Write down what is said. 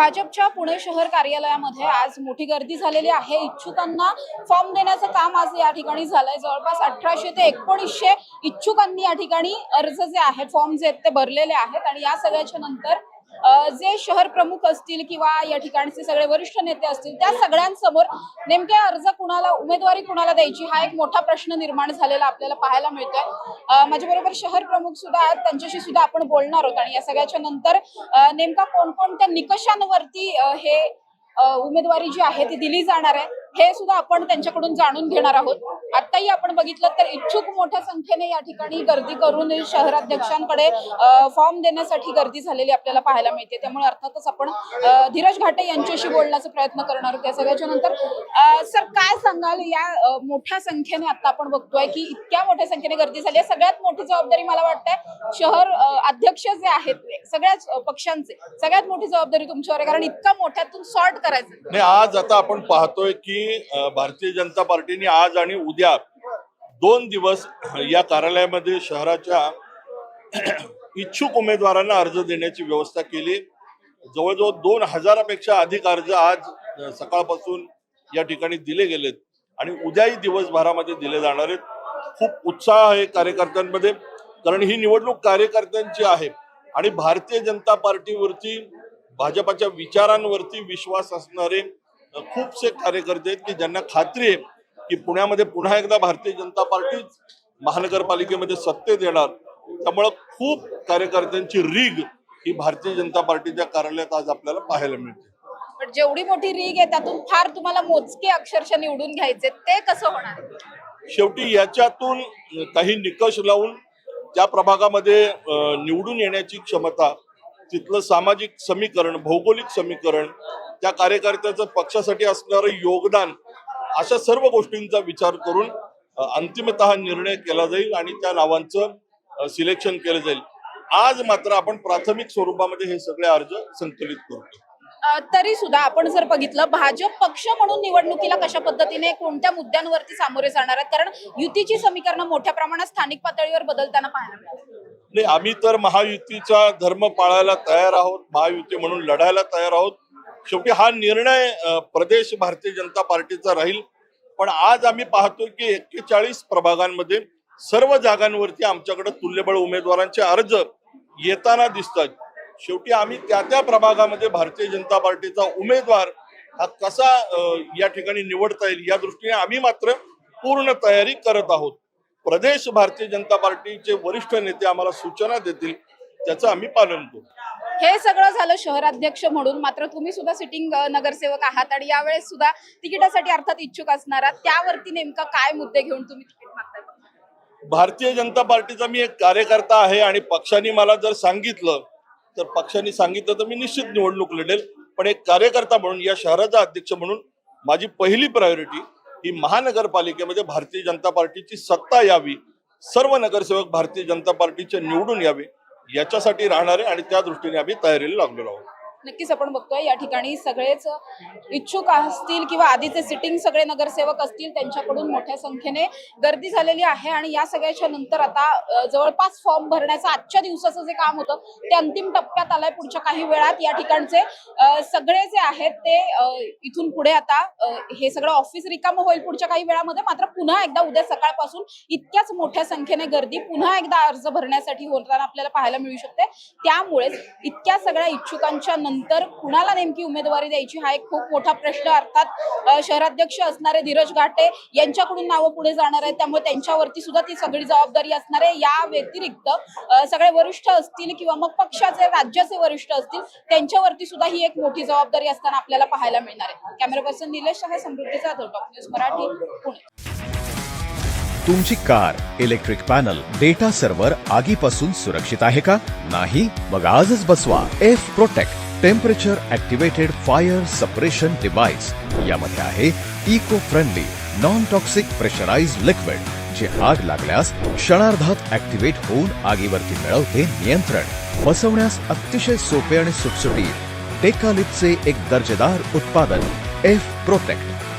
भाजपच्या पुणे शहर कार्यालयामध्ये आज मोठी गर्दी झालेली आहे। इच्छुकांना फॉर्म देण्याचं काम आज या ठिकाणी झालंय। जवळपास 1800 ते 1900 इच्छुकांनी या ठिकाणी अर्ज जे आहेत, फॉर्म जे आहेत ते भरलेले आहेत आणि या सगळ्याच्या नंतर जे शहर प्रमुख असतील किंवा या ठिकाणचे सगळे वरिष्ठ नेते असतील त्या सगळ्यांसमोर नेमके अर्ज कुणाला, उमेदवारी कुणाला द्यायची हा एक मोठा प्रश्न निर्माण झालेला आपल्याला पाहायला मिळतोय। माझ्याबरोबर शहर प्रमुख सुद्धा आहेत, त्यांच्याशी सुद्धा आपण बोलणार आहोत आणि या सगळ्याच्या नंतर नेमका कोणकोणत्या निकषांवरती हे उमेदवारी जी आहे ती दिली जाणार आहे हे सुद्धा आपण त्यांच्याकडून जाणून घेणार आहोत। आताही आपण बघितलं तर इच्छुक मोठ्या संख्येने या ठिकाणी गर्दी करून शहराध्यक्षांकडे फॉर्म देण्यासाठी गर्दी झालेली आपल्याला पाहायला मिळते। त्यामुळे अर्थातच आपण धीरज घाटे यांच्याशी बोलण्याचा प्रयत्न करणार आहोत। या सगळ्याच्या नंतर सर काय सांगाल, या मोठ्या संख्येने आता आपण बघतोय की इतक्या मोठ्या संख्येने गर्दी झाली आहे। सगळ्यात मोठी जबाबदारी मला वाटतंय शहर अध्यक्ष जे आहेत सगळ्याच पक्षांचे, सगळ्यात मोठी जबाबदारी तुमच्यावर आहे, कारण इतका मोठ्यातून सॉर्ट करायचं नाही। आज आता आपण पाहतोय की भारतीय जनता पार्टीने आज आणि उद्या 2 दिवस या कार्यालयामध्ये शहराच्या इच्छुक उमेदवारांना अर्ज देण्याची व्यवस्था केली। जवळजवळ 2000पेक्षा अधिक अर्ज आज सकाळपासून या ठिकाणी दिले गेलेत आणि उद्याही दिवसभरामध्ये दिले जाणार आहेत। खूप उत्साह आहे कार्यकर्त्यांमध्ये, कारण ही निवडणूक कार्यकर्त्यांची आहे आणि भारतीय जनता पार्टीवरती, भाजपच्या विचारांवरती विश्वास असणारे खूपसे कार्यकर्ते आहेत की ज्यांना खात्री आहे की पुण्यामध्ये पुन्हा एकदा भारतीय जनता पार्टी महानगरपालिकेमध्ये सत्तेत येणार। त्यामुळे खूप कार्यकर्त्यांची रीग ही भारतीय जनता पार्टीच्या कार्यालयात आज आपल्याला पाहायला मिळते। पण जेवढी मोठी रीग आहे त्यातून फार तुम्हाला मोजके अक्षरशः निवडून घ्यायचे, ते कसं होणार? शेवटी याच्यातून काही निकष लावून त्या प्रभागामध्ये निवडून येण्याची क्षमता, तिथलं सामाजिक समीकरण, भौगोलिक समीकरण, त्या कार्यकर्त्याचं पक्षासाठी असणारं योगदान, अशा सर्व गोष्टींचा विचार करून अंतिमतः निर्णय केला जाईल आणि त्या नावांचं सिलेक्शन केलं जाईल। आज मात्र आपण प्राथमिक स्वरूपामध्ये हे सगळे अर्ज संकलित करतो। तरी सुद्धा आपण जर बघितलं, भाजप पक्ष म्हणून निवडणुकीला कशा पद्धतीने, कोणत्या मुद्द्यांवरती सामोरे जाणार आहेत, कारण युतीची समीकरणं मोठ्या प्रमाणात स्थानिक पातळीवर बदलताना पाहायला मिळतात। नाही, आम्ही तर महायुतीचा धर्म पाळायला तयार आहोत, महायुती म्हणून लढायला तयार आहोत। शेवटी हा निर्णय प्रदेश भारतीय जनता पार्टीचा राहील। पण आज आम्ही पाहतोय की 41 प्रभागांमध्ये सर्व जागांवरती आमच्याकडे तुल्यबळ उमेदवारांचे अर्ज येताना दिसतात। शेवटी आम्ही त्या प्रभागामध्ये भारतीय जनता पार्टीचा उमेदवार हा कसा या ठिकाणी निवडता येईल या दृष्टीने आम्ही मात्र पूर्ण तयारी करत आहोत। प्रदेश भारतीय जनता पार्टीचे वरिष्ठ नेते आम्हाला सूचना देतील, त्याचं आम्ही पालन करू। हे सगळं झालं शहराध्यक्ष म्हणून, मात्र तुम्ही सुद्धा सिटिंग नगरसेवक आहात आणि यावेळेस सुद्धा तिकिटासाठी अर्थात इच्छुक असणार आहात। त्यावरती नेमका काय मुद्दे घेऊन तुम्ही तिकीट मागताय? भारतीय जनता पार्टीचा मी एक कार्यकर्ता आहे आणि पक्षाने मला जर सांगितलं तर पक्षाने सांगितलं तर मी निश्चित निवडणूक लढेल। पण एक कार्यकर्ता म्हणून, या शहराचा अध्यक्ष म्हणून माझी पहिली प्रायोरिटी ही महानगरपालिकेमध्ये भारतीय जनता पार्टीची सत्ता यावी, सर्व नगरसेवक भारतीय जनता पार्टीचे निवडून यावे, याच्यासाठी राहणार आहे आणि त्या दृष्टीने आम्ही तयारीला लागलेलो आहोत। नक्कीच आपण बघतोय या ठिकाणी सगळेच इच्छुक असतील किंवा आधीचे सिटिंग सगळे नगरसेवक असतील, त्यांच्याकडून मोठ्या संख्येने गर्दी झालेली आहे आणि या सगळ्याच्या नंतर आता जवळपास फॉर्म भरण्याचं आजच्या दिवसाचं जे काम होतं ते अंतिम टप्प्यात आलंय। पुढच्या काही वेळात या ठिकाणचे सगळे जे आहेत ते इथून पुढे आता हे सगळं ऑफिस रिकामं होईल पुढच्या काही वेळामध्ये। मात्र पुन्हा एकदा उद्या सकाळपासून इतक्याच मोठ्या संख्येने गर्दी पुन्हा एकदा अर्ज भरण्यासाठी होताना आपल्याला पाहायला मिळू शकते। त्यामुळेच इतक्या सगळ्या इच्छुकांच्या नंतर कुणाला नेमकी उमेदवारी द्यायची हा एक खूप मोठा प्रश्न अर्थात शहराध्यक्ष असणारे धीरज घाटे यांच्याकडून नावं पुढे जाणार आहेत। त्यामुळे त्यांच्यावरती सुद्धा ती सगळी जबाबदारी असणार आहे। या व्यतिरिक्त सगळे वरिष्ठ असतील किंवा मग पक्षाचे, राज्याचे वरिष्ठ असतील, त्यांच्यावरती सुद्धा ही एक मोठी जबाबदारी असताना आपल्याला पाहायला मिळणार आहे। Camera person Nilesh Shah, Samruddhi Jadhav, top news Marathi, Pune. तुमची car, electric panel, data server आगीपासून सुरक्षित आहे का? नाही? मग आजच बसवा F protect temperature activated fire suppression device. यामध्ये आहे eco friendly non toxic pressurised liquid, जे आग लागल्यास क्षणार्धात ऍक्टिव्हेट होऊन आगीवरती मिळवते नियंत्रण। बसवण्यास अतिशय सोपे आणि सुटसुटीत टेकालिपचे एक दर्जेदार उत्पादन एफ प्रोटेक्ट।